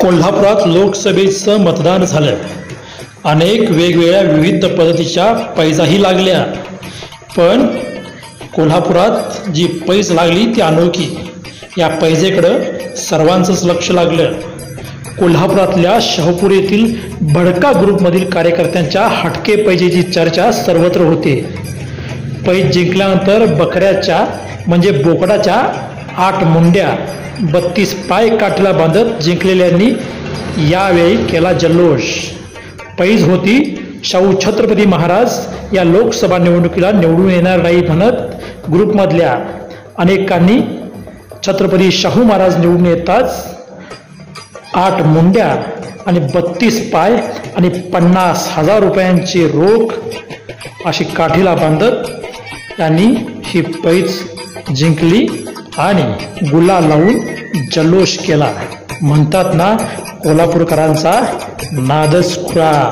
कोल्हापुरात लोकसभेचं मतदान झालं. अनेक वेगवेगळ्या विविध पद्धतीच्या पैजाही लागल्या. पण कोल्हापुरात जी पैज लागली ती अनोखी. या पैजेकडं सर्वांचंच लक्ष लागलं. कोल्हापुरातल्या शाहूपुर येथील भडका ग्रुपमधील कार्यकर्त्यांच्या हटके पैजेची चर्चा सर्वत्र होते. पैज जिंकल्यानंतर बकऱ्याच्या म्हणजे बोकडाच्या 8 मुंड्या 32 पाय काठीला बांधत जिंकलेल्यांनी यावेळी केला जल्लोष. पैज होती शाहू छत्रपती महाराज या लोकसभा निवडणुकीला निवडून येणार नाही म्हणत ग्रुपमधल्या अनेकांनी छत्रपती शाहू महाराज निवडून येताच 8 मुंड्या आणि 32 पाय आणि 50,000 रुपयांची रोख अशी काठीला बांधत त्यांनी ही पैज जिंकली आणि गुलाल लावून जल्लोष केला. म्हणतात ना, कोल्हापूरकरांचा नादच खुळा.